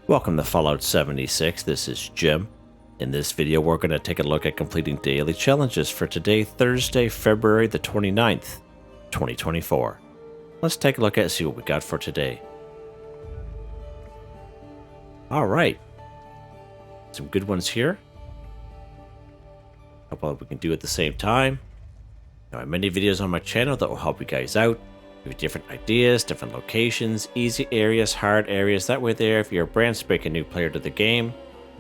Welcome to Fallout 76, this is Jim. In this video we're going to take a look at completing daily challenges for today, Thursday, February the 29th, 2024. Let's take a look at and see what we got for today. Alright, some good ones here. A couple that we can do at the same time. Now, I have many videos on my channel that will help you guys out. With different ideas, different locations, easy areas, hard areas. That way there, if you're a brand spanking new player to the game,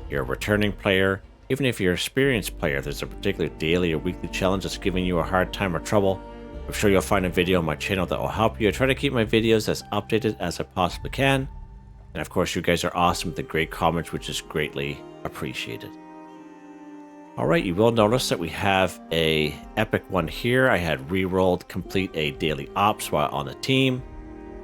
you're a returning player, even if you're an experienced player, if there's a particular daily or weekly challenge that's giving you a hard time or trouble, I'm sure you'll find a video on my channel that will help you. I try to keep my videos as updated as I possibly can. And of course, you guys are awesome with the great comments, which is greatly appreciated. Alright, you will notice that we have a epic one here. I had re-rolled complete a daily ops while on the team.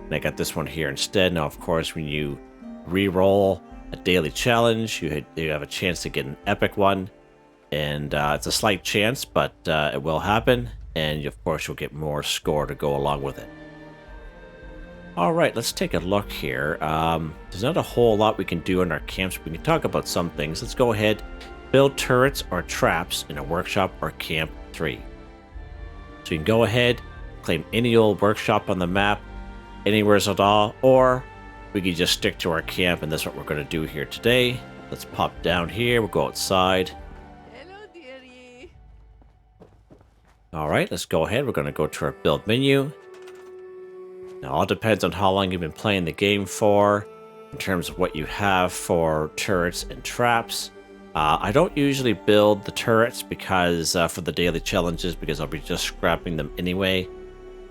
And I got this one here instead. Now, of course, when you re-roll a daily challenge, you have a chance to get an epic one. And it's a slight chance, but it will happen. And of course, you'll get more score to go along with it. Alright, let's take a look here. There's not a whole lot we can do in our camps. We can talk about some things. Let's go ahead. Build turrets or traps in a workshop or camp 3. So you can go ahead, claim any old workshop on the map, anywhere at all, or we can just stick to our camp, and that's what we're going to do here today. Let's pop down here, we'll go outside. Hello, dearie. Alright, let's go ahead, we're going to go to our build menu. Now, all depends on how long you've been playing the game for, in terms of what you have for turrets and traps. I don't usually build the turrets because for the daily challenges, because I'll be just scrapping them anyway,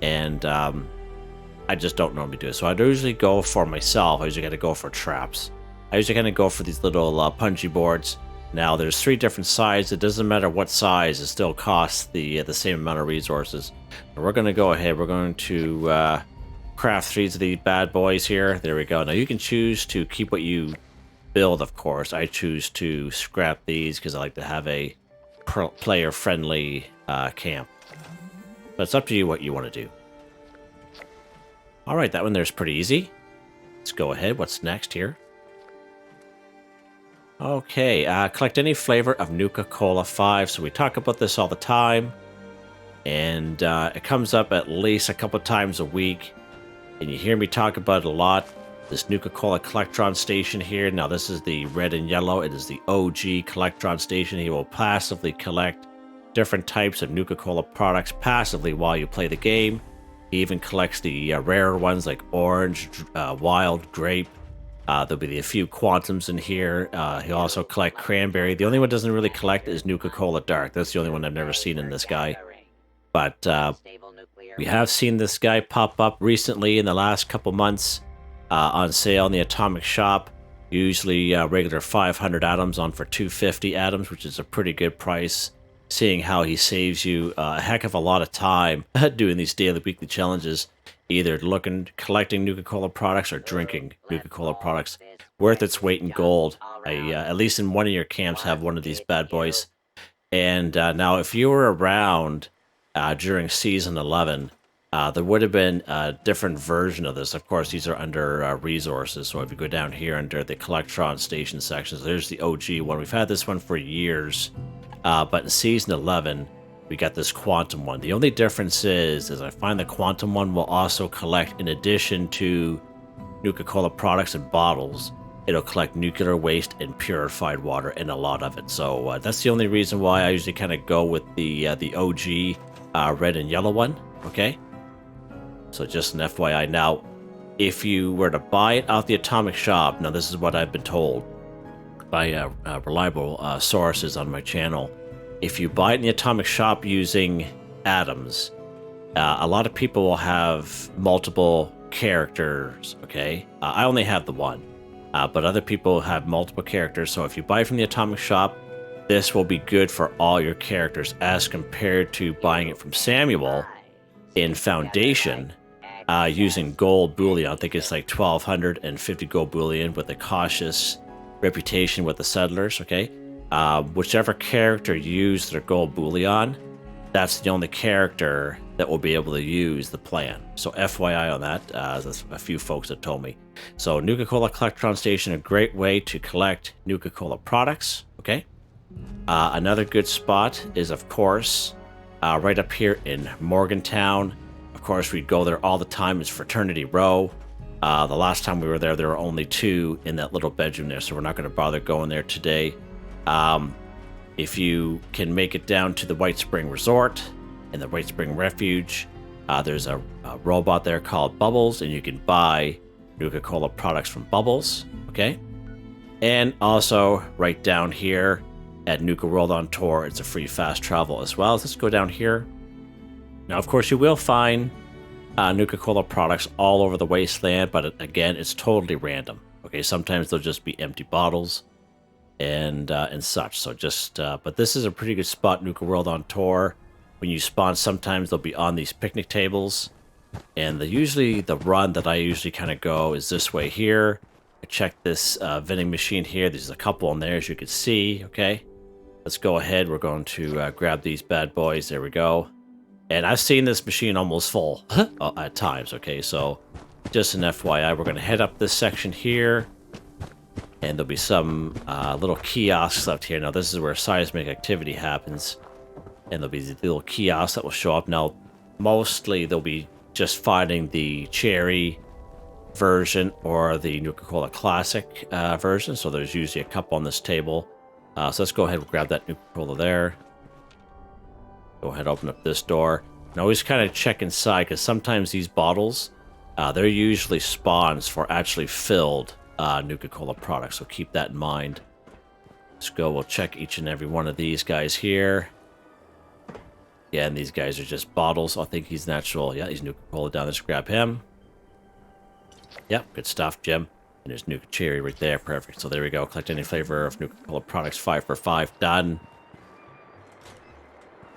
and I just don't normally do it. So I usually go for myself. I usually got to go for traps. I usually kind of go for these little punji boards. Now there's 3 different sizes. It doesn't matter what size; it still costs the same amount of resources. And we're going to go ahead. We're going to craft 3 of the bad boys here. There we go. Now you can choose to keep what you build, of course. I choose to scrap these because I like to have a player-friendly camp. But it's up to you what you want to do. Alright, that one there's pretty easy. Let's go ahead. What's next here? Okay, collect any flavor of Nuka-Cola 5. So we talk about this all the time. And it comes up at least a couple times a week. And you hear me talk about it a lot. This Nuka-Cola Collectron Station here. Now this is the red and yellow. It is the OG Collectron Station. He will passively collect different types of Nuka-Cola products passively while you play the game. He even collects the rarer ones like orange, wild, grape. There'll be a few quantums in here. He'll also collect cranberry. The only one doesn't really collect is Nuka-Cola Dark. That's the only one I've never seen in this guy. But we have seen this guy pop up recently in the last couple months. On sale in the Atomic Shop, usually regular 500 atoms on for 250 atoms, which is a pretty good price, seeing how he saves you a heck of a lot of time doing these daily weekly challenges, either collecting Nuka-Cola products or drinking Nuka-Cola products. Worth its weight in gold. At least in one of your camps have one of these bad boys. And now if you were around during season 11, there would have been a different version of this. Of course, these are under resources. So if you go down here under the Collectron Station sections, there's the OG one. We've had this one for years. But in Season 11, we got this Quantum one. The only difference is I find the Quantum one will also collect, in addition to Nuka-Cola products and bottles, it'll collect nuclear waste and purified water, and a lot of it. So that's the only reason why I usually kind of go with the OG red and yellow one. Okay? So just an FYI. Now, if you were to buy it out the Atomic Shop, now this is what I've been told by reliable sources on my channel. If you buy it in the Atomic Shop using atoms, a lot of people will have multiple characters, okay? I only have the one, but other people have multiple characters. So if you buy it from the Atomic Shop, this will be good for all your characters as compared to buying it from Samuel in Foundation. Using gold bullion. I think it's like 1250 gold bullion with a cautious reputation with the settlers, okay? Whichever character used their gold bullion, that's the only character that will be able to use the plan. So FYI on that, there's a few folks that told me. So Nuka-Cola Collectron Station, a great way to collect Nuka-Cola products, okay? Another good spot is, of course, right up here in Morgantown. Of course, we'd go there all the time. It's Fraternity Row. The last time we were there were only 2 in that little bedroom there, so we're not going to bother going there today. If you can make it down to the White Spring Resort and the White Spring Refuge, there's a robot there called Bubbles, and you can buy Nuka-Cola products from Bubbles, okay? And also, right down here at Nuka World on Tour, it's a free fast travel as well. So let's go down here. Now, of course, you will find Nuka-Cola products all over the wasteland, but again, it's totally random. Okay, sometimes they'll just be empty bottles and such. So just, but this is a pretty good spot, Nuka World on Tour. When you spawn, sometimes they'll be on these picnic tables, and usually the run that I usually kind of go is this way here. I check this vending machine here. There's a couple on there, as you can see. Okay, let's go ahead. We're going to grab these bad boys. There we go. And I've seen this machine almost full at times, okay? So just an FYI, we're going to head up this section here, and there'll be some little kiosks left here. Now, this is where seismic activity happens, and there'll be the little kiosks that will show up. Now, mostly they'll be just finding the cherry version or the Nuka-Cola Classic version, so there's usually a couple on this table. So let's go ahead and grab that Nuka-Cola there. Go ahead, open up this door. And always kind of check inside, because sometimes these bottles, they're usually spawns for actually filled Nuka-Cola products, so keep that in mind. Let's go, we'll check each and every one of these guys here. Yeah, and these guys are just bottles. I think he's natural. Yeah, he's Nuka-Cola down. Let's grab him. Yep, good stuff, Jim. And there's Nuka Cherry right there. Perfect. So there we go. Collect any flavor of Nuka-Cola products. 5 for 5. Done.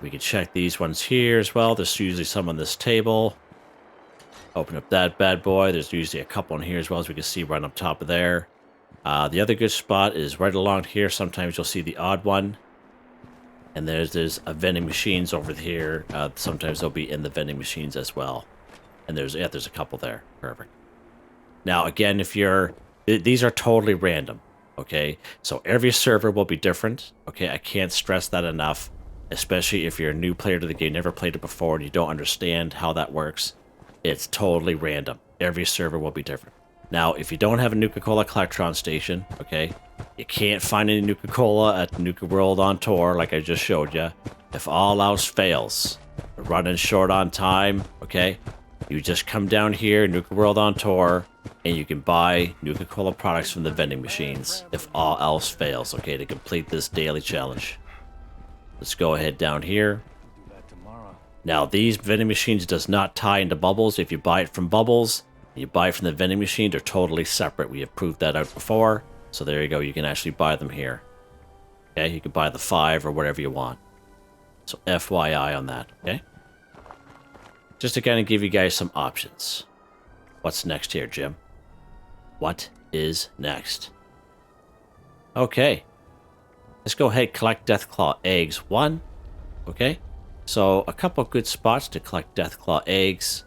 We can check these ones here as well. There's usually some on this table. Open up that bad boy. There's usually a couple on here as well, as we can see right up top of there. The other good spot is right along here. Sometimes you'll see the odd one. And there's a vending machines over here. Sometimes they'll be in the vending machines as well. And there's a couple there. Perfect. Now, again, these are totally random, okay? So every server will be different, okay? I can't stress that enough, especially if you're a new player to the game, never played it before, and you don't understand how that works. It's totally random. Every server will be different. Now, if you don't have a Nuka-Cola Collectron Station, okay, you can't find any Nuka-Cola at Nuka World on Tour, like I just showed you. If all else fails, running short on time, okay, you just come down here, Nuka World on Tour, and you can buy Nuka-Cola products from the vending machines if all else fails, okay, to complete this daily challenge. Let's go ahead down here. Now, these vending machines does not tie into Bubbles. If you buy it from Bubbles, you buy it from the vending machine, they're totally separate. We have proved that out before. So there you go. You can actually buy them here. Okay, you can buy the 5 or whatever you want. So FYI on that, okay? Just to kind of give you guys some options. What's next here, Jim? What is next? Okay. Let's go ahead and collect Deathclaw eggs. 1. Okay. So a couple good spots to collect Deathclaw eggs.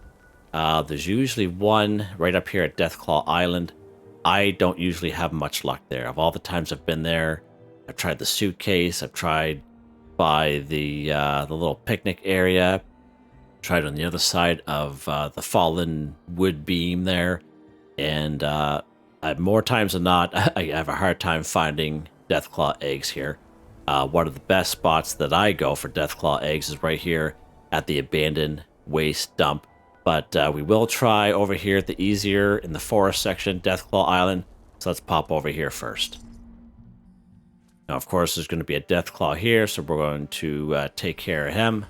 There's usually one right up here at Deathclaw Island. I don't usually have much luck there. Of all the times I've been there, I've tried the suitcase. I've tried by the little picnic area. Tried on the other side of the fallen wood beam there, and more times than not, I have a hard time finding Deathclaw eggs here. One of the best spots that I go for Deathclaw eggs is right here at the abandoned waste dump. But we will try over here at the easier in the forest section, Deathclaw Island. So let's pop over here first. Now, of course, there's going to be a Deathclaw here, so we're going to take care of him.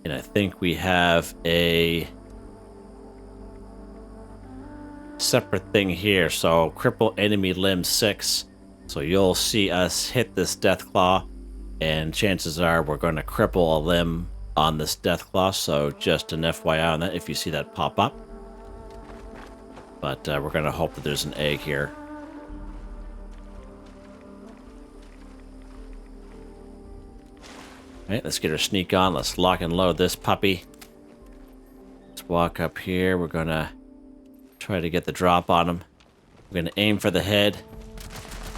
And I think we have a separate thing here. So cripple enemy limb 6. So you'll see us hit this Deathclaw, and chances are we're going to cripple a limb on this Deathclaw. So just an FYI on that if you see that pop up. But we're going to hope that there's an egg here. All right, let's get our sneak on. Let's lock and load this puppy. Let's walk up here. We're gonna try to get the drop on him. We're gonna aim for the head.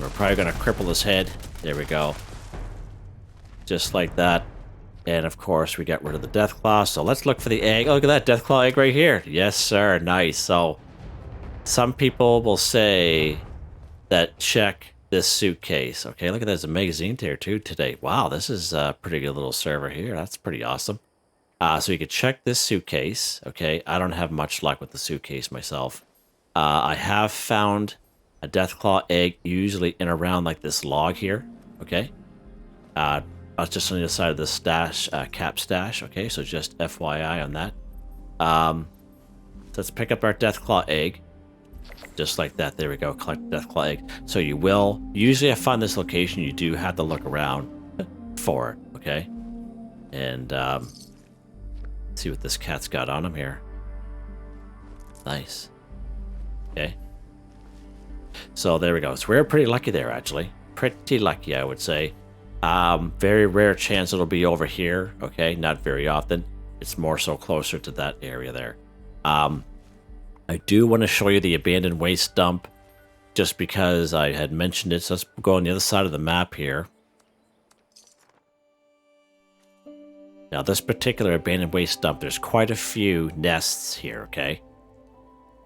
We're probably gonna cripple his head. There we go. Just like that. And of course, we got rid of the Deathclaw. So let's look for the egg. Oh, look at that Deathclaw egg right here. Yes, sir. Nice. So some people will say that check this suitcase. Okay, look at that. There's a magazine there too today. Wow, this is a pretty good little server here. That's pretty awesome. So you could check this suitcase. Okay, I don't have much luck with the suitcase myself. I have found a Deathclaw egg usually in around like this log here. Okay. Just on the other side of the stash, cap stash. Okay, so just FYI on that. So let's pick up our Deathclaw egg. Just like that. There we go. Collect Deathclaw egg. So you will. Usually I find this location, you do have to look around for it. Okay. And see what this cat's got on him here. Nice. Okay. So there we go. So we're pretty lucky there, actually. Pretty lucky, I would say. Very rare chance it'll be over here. Okay, not very often. It's more so closer to that area there. I do want to show you the abandoned waste dump, just because I had mentioned it. So let's go on the other side of the map here. Now, this particular abandoned waste dump, there's quite a few nests here. Okay,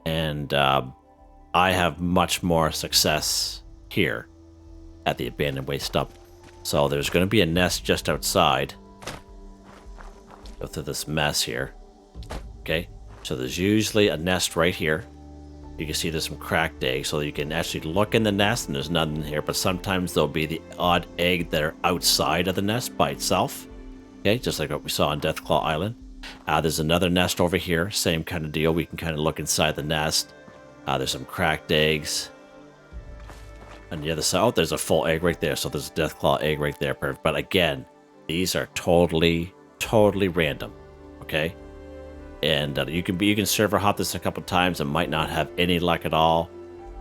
and I have much more success here at the abandoned waste dump. So there's going to be a nest just outside. Go through this mess here. Okay, so there's usually a nest right here. You can see there's some cracked eggs, so you can actually look in the nest and there's nothing here, but sometimes there'll be the odd egg that are outside of the nest by itself. Okay, just like what we saw on Deathclaw Island. There's another nest over here, same kind of deal. We can kind of look inside the nest. There's some cracked eggs. On the other side, oh, there's a full egg right there. So there's a Deathclaw egg right there. Perfect. But again, these are totally random. Okay, and you can server hop this a couple times and might not have any luck at all.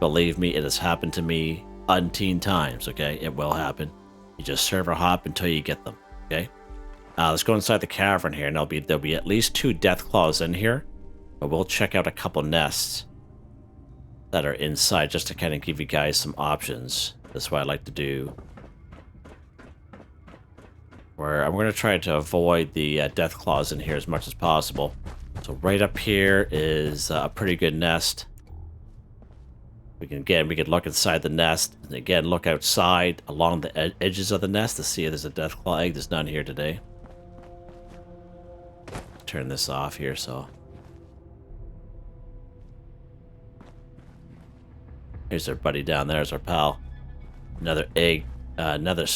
Believe me, it has happened to me umpteen times. Okay, it will happen. You just server hop until you get them. Okay, let's go inside the cavern here, and there'll be at least 2 Deathclaws in here, but we'll check out a couple nests that are inside just to kind of give you guys some options. That's what I like to do. Where I'm going to try to avoid the Deathclaws in here as much as possible. So right up here is a pretty good nest. We can look inside the nest, and again look outside along the edges of the nest to see if there's a Deathclaw egg. There's none here today. Turn this off here so. Here's our buddy down there. There's our pal. Another egg. Another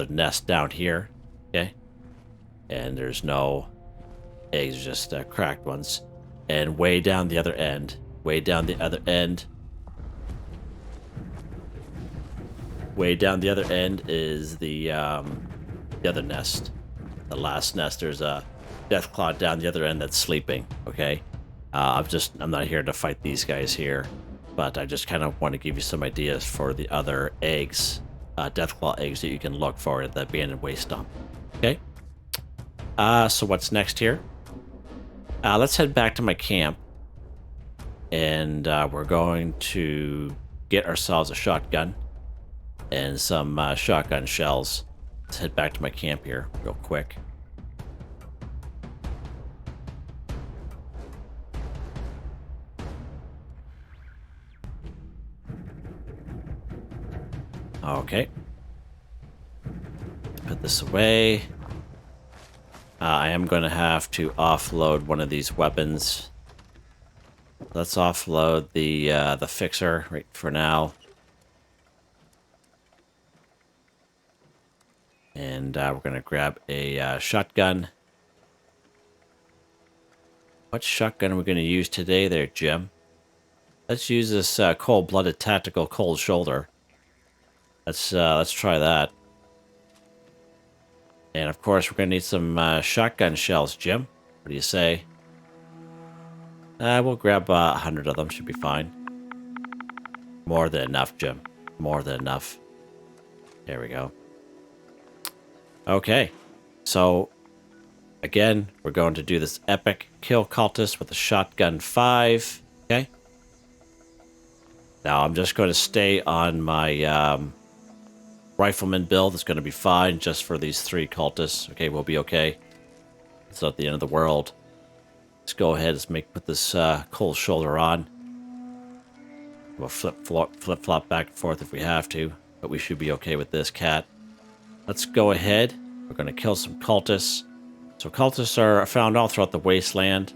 nest down here. Okay. And there's no eggs, just cracked ones. And way down the other end. Way down the other end. Way down the other end is the other nest. The last nest. There's a Deathclaw down the other end that's sleeping. Okay. I'm not here to fight these guys here. But I just kind of want to give you some ideas for the other eggs, Deathclaw eggs that you can look for at the abandoned waste dump. Okay. So what's next here? Let's head back to my camp, and we're going to get ourselves a shotgun and some shotgun shells. Let's head back to my camp here real quick. Okay. Put this away. I am going to have to offload one of these weapons. Let's offload the fixer right for now. And we're going to grab a shotgun. What shotgun are we going to use today there, Jim? Let's use this cold-blooded tactical cold shoulder. Let's try that. And of course, we're gonna need some shotgun shells, Jim. What do you say? We'll grab 100 of them. Should be fine. More than enough, Jim. More than enough. There we go. Okay. So, again, we're going to do this epic kill cultist with a shotgun 5. Okay. Now, I'm just going to stay on my rifleman build. It's going to be fine just for these 3 cultists. Okay, we'll be okay. It's not the end of the world. Let's go ahead and put this cold shoulder on. We'll flip-flop back and forth if we have to, but we should be okay with this cat. Let's go ahead. We're going to kill some cultists. So cultists are found all throughout the wasteland.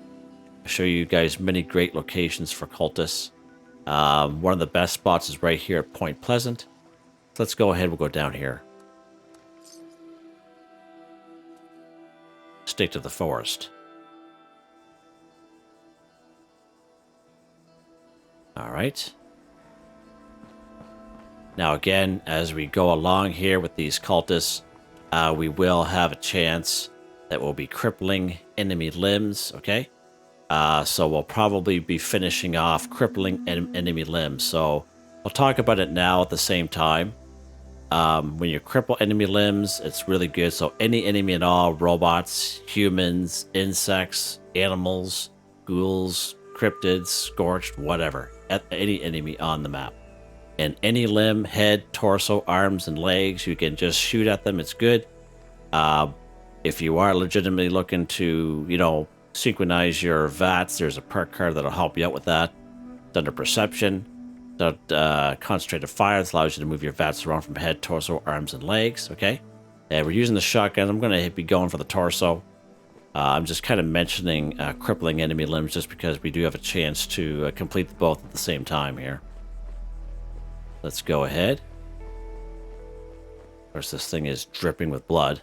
I'll show you guys many great locations for cultists. One of the best spots is right here at Point Pleasant. So let's go ahead. We'll go down here. Stick to the forest. All right. Now again, as we go along here with these cultists, we will have a chance that we'll be crippling enemy limbs, okay? So we'll probably be finishing off crippling enemy limbs. So I'll talk about it now at the same time. When you cripple enemy limbs, it's really good. So any enemy at all, robots, humans, insects, animals, ghouls, cryptids, scorched, whatever. Any enemy on the map. And any limb, head, torso, arms, and legs, you can just shoot at them. It's good. If you are legitimately looking to, synchronize your VATs, there's a perk card that'll help you out with that. It's under perception. Concentrated fire that allows you to move your VATs around from head, torso, arms, and legs. Okay. And we're using the shotgun. I'm going to be going for the torso. I'm just kind of mentioning crippling enemy limbs just because we do have a chance to complete both at the same time here. Let's go ahead. Of course, this thing is dripping with blood.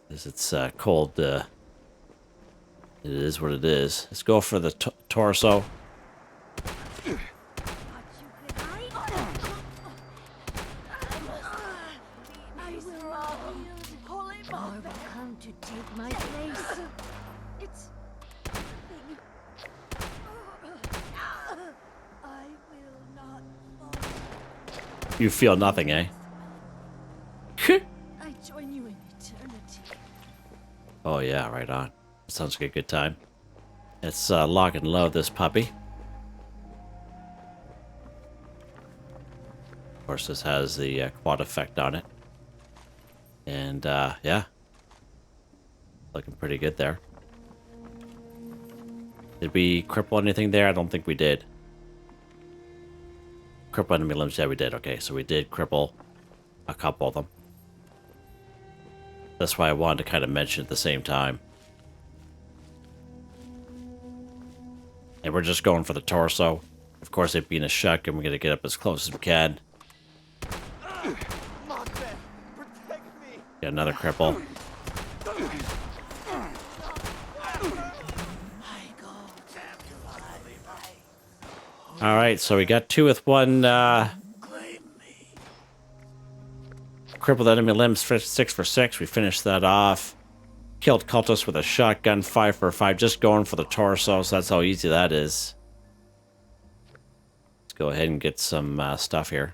As it's cold. It is what it is. Let's go for the torso. You feel nothing, eh? I join you in eternity. Oh yeah, right on. Sounds like a good time. Let's lock and load this puppy. Of course, this has the quad effect on it. And yeah. Looking pretty good there. Did we cripple anything there? I don't think we did. Cripple enemy limbs, yeah we did. Okay, so we did cripple a couple of them. That's why I wanted to kind of mention at the same time. And we're just going for the torso. Of course, it being a shotgun, we're going to get up as close as we can. Get another cripple. Alright, so we got 2 with 1 crippled enemy limbs, 6 for 6. We finished that off. Killed cultists with a shotgun, 5 for 5. Just going for the torso, so that's how easy that is. Let's go ahead and get some stuff here.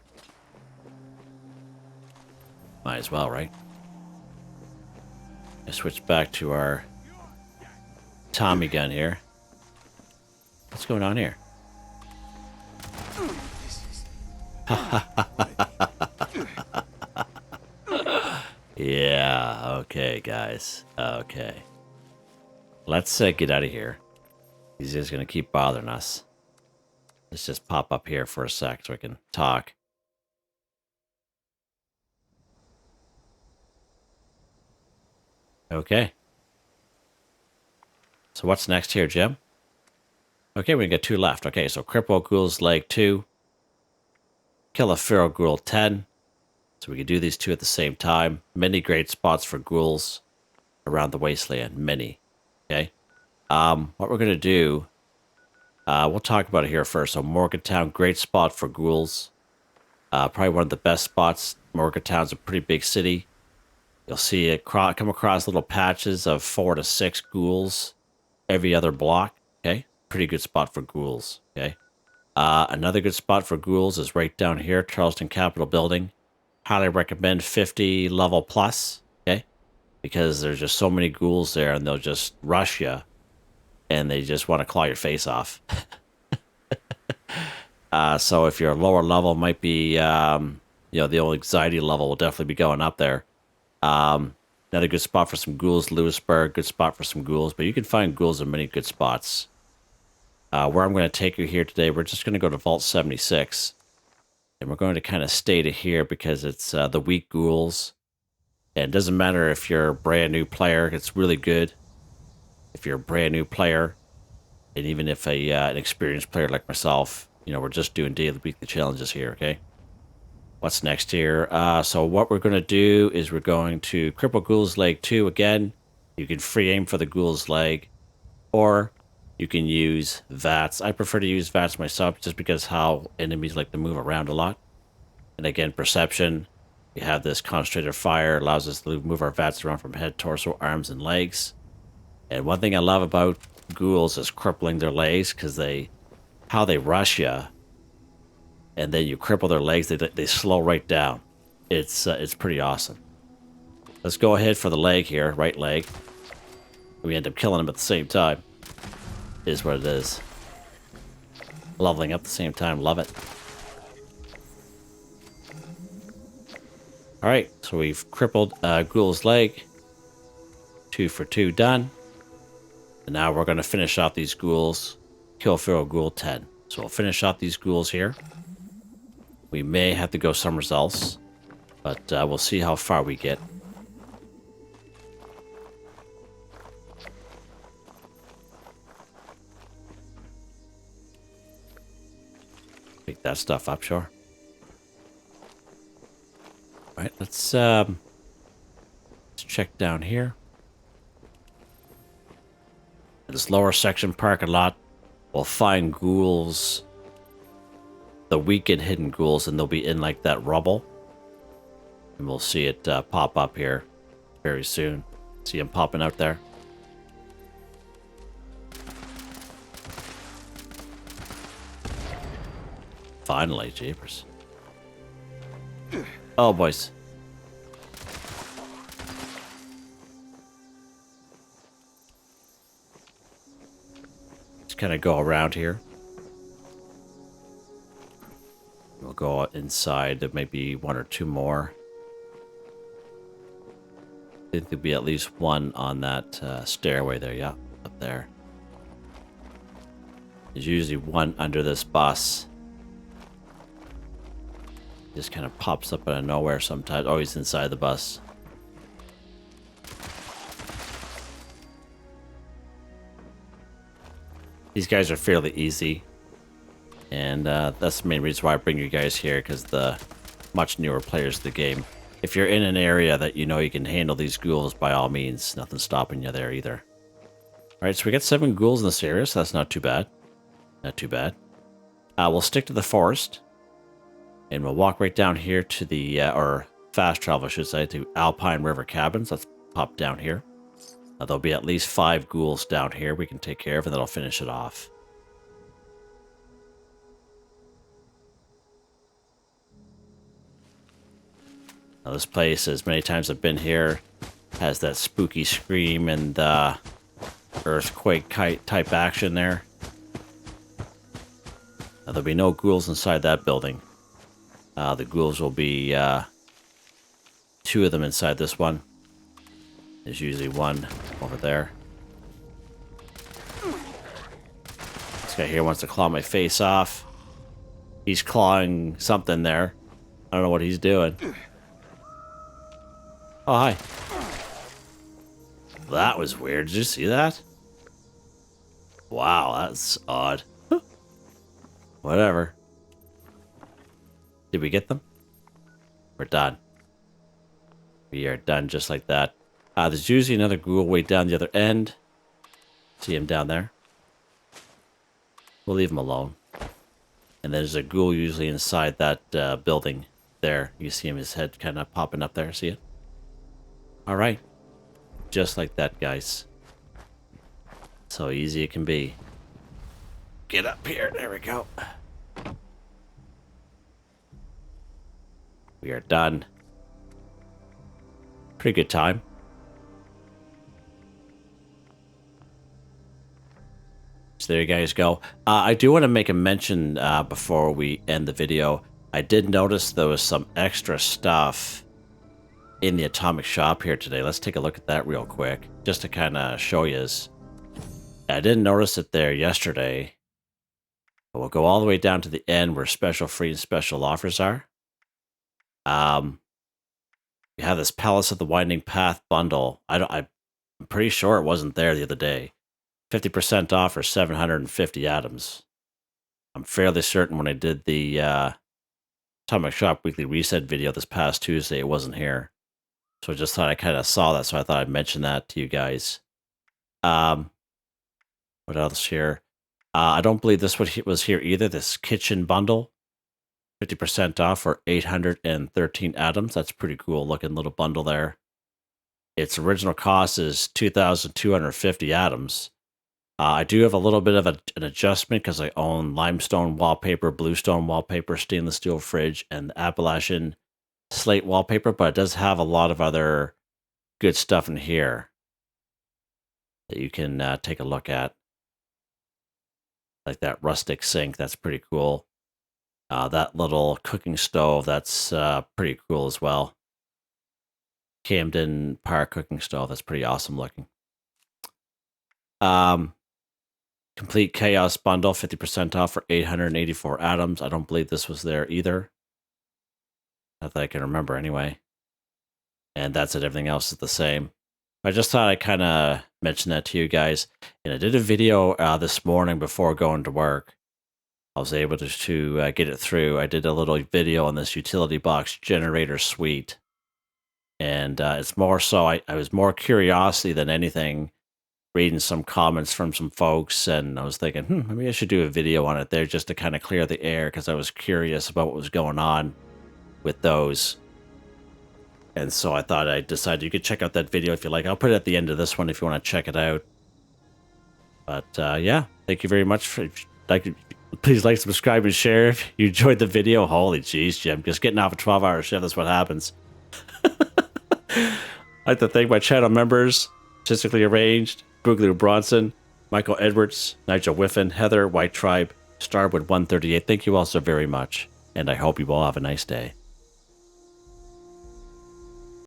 Might as well, right? I switch back to our Tommy gun here. What's going on here? Yeah, okay, guys. Okay. Let's get out of here. He's just going to keep bothering us. Let's just pop up here for a sec so I can talk. Okay. So what's next here, Jim? Okay, we got 2 left. Okay, so Cripple Ghoul's Leg 2. Kill a Feral Ghoul 10. So we can do these 2 at the same time. Many great spots for ghouls around the wasteland. Many. Okay. What we're going to do, we'll talk about it here first. So Morgantown, great spot for ghouls. Probably one of the best spots. Morgantown's a pretty big city. You'll see it come across little patches of 4 to 6 ghouls every other block. Okay. Pretty good spot for ghouls. Okay. Another good spot for ghouls is right down here, Charleston Capitol Building. Highly recommend 50 level plus. Okay. because there's just so many ghouls there, and they'll just rush you, and they just want to claw your face off. So if you're a lower level, might be the old anxiety level will definitely be going up there. Another good spot for some ghouls, Lewisburg, good spot for some ghouls, but you can find ghouls in many good spots. Where I'm going to take you here today, we're just going to go to Vault 76. And we're going to kind of stay to here because it's the weak ghouls. And it doesn't matter if you're a brand new player, it's really good. If you're a brand new player, and even if an experienced player like myself, we're just doing daily weekly challenges here, okay? What's next here? So what we're going to do is we're going to Cripple Ghoul's Leg 2 again. You can free aim for the Ghoul's Leg, or you can use VATS. I prefer to use VATS myself just because how enemies like to move around a lot. And again, perception. We have this concentrated fire, allows us to move our VATS around from head, torso, arms, and legs. And one thing I love about ghouls is crippling their legs, because how they rush you, and then you cripple their legs, they slow right down. It's pretty awesome. Let's go ahead for the leg here, right leg. We end up killing them at the same time. Is what it is. Leveling up at the same time, love it. Alright, so we've crippled Ghoul's Leg. 2 for 2 done. And now we're going to finish off these ghouls. Kill Feral Ghoul 10. So we'll finish off these ghouls here. We may have to go somewhere else, but we'll see how far we get. Pick that stuff up, sure. All right, let's check down here. This lower section parking lot, we'll find ghouls, the weak and hidden ghouls, and they'll be in like that rubble. And we'll see it pop up here very soon. See them popping out there. Finally, jeepers. Oh, boys. Just kind of go around here. We'll go inside. There may be 1 or 2 more. I think there'll be at least 1 on that stairway there. Yeah, up there. There's usually 1 under this bus. Just kind of pops up out of nowhere sometimes. Oh, he's inside the bus. These guys are fairly easy. And that's the main reason why I bring you guys here, because the much newer players of the game. If you're in an area that you know you can handle these ghouls, by all means, nothing's stopping you there either. Alright, so we got 7 ghouls in this area, so that's not too bad. Not too bad. We'll stick to the forest. And we'll walk right down here to the, or fast travel, I should say, to Alpine River Cabins. Let's pop down here. There'll be at least 5 ghouls down here we can take care of, and that'll finish it off. Now, this place, as many times I've been here, has that spooky scream and earthquake type action there. Now, there'll be no ghouls inside that building. The ghouls will be 2 of them inside this one. There's usually 1 over there. This guy here wants to claw my face off. He's clawing something there. I don't know what he's doing. Oh, hi. That was weird. Did you see that? Wow, that's odd. Whatever. Did we get them? We're done. We are done just like that. There's usually another ghoul way down the other end. See him down there? We'll leave him alone. And there's a ghoul usually inside that building there. You see him, his head kind of popping up there. See it? Alright. Just like that, guys. So easy it can be. Get up here. There we go. We are done. Pretty good time. So there you guys go. I do want to make a mention before we end the video. I did notice there was some extra stuff in the atomic shop here today. Let's take a look at that real quick, just to kind of show you. I didn't notice it there yesterday. But we'll go all the way down to the end where special free and special offers are. We have this Palace of the Winding Path bundle. I'm pretty sure it wasn't there the other day. 50% off for 750 atoms. I'm fairly certain when I did the Atomic Shop Weekly Reset video this past Tuesday, it wasn't here. So I just thought I kind of saw that, so I thought I'd mention that to you guys. What else here? I don't believe this was here either. This kitchen bundle, 50% off for 813 atoms. That's pretty cool looking little bundle there. Its original cost is 2,250 atoms. I do have a little bit of an adjustment because I own limestone wallpaper, bluestone wallpaper, stainless steel fridge, and Appalachian slate wallpaper, but it does have a lot of other good stuff in here that you can take a look at. Like that rustic sink, that's pretty cool. That little cooking stove, that's pretty cool as well. Camden Power cooking stove, that's pretty awesome looking. Complete Chaos bundle, 50% off for 884 atoms. I don't believe this was there either. Not that I can remember anyway. And that's it, everything else is the same. I just thought I'd kind of mention that to you guys. And I did a video this morning before going to work. I was able to get it through. I did a little video on this utility box generator suite. And it's more so, I was more curiosity than anything, reading some comments from some folks. And I was thinking, maybe I should do a video on it there just to kind of clear the air because I was curious about what was going on with those. And so I thought I decided you could check out that video if you like. I'll put it at the end of this one if you want to check it out. But yeah, thank you very much. Please like, subscribe, and share if you enjoyed the video. Holy jeez, Jim. Just getting off a 12-hour shift, that's what happens. I'd like to thank my channel members, Artistically Arranged, Boogaloo Bronson, Michael Edwards, Nigel Wiffen, Heather, Whitetribe, Starwood 138. Thank you all so very much, and I hope you all have a nice day.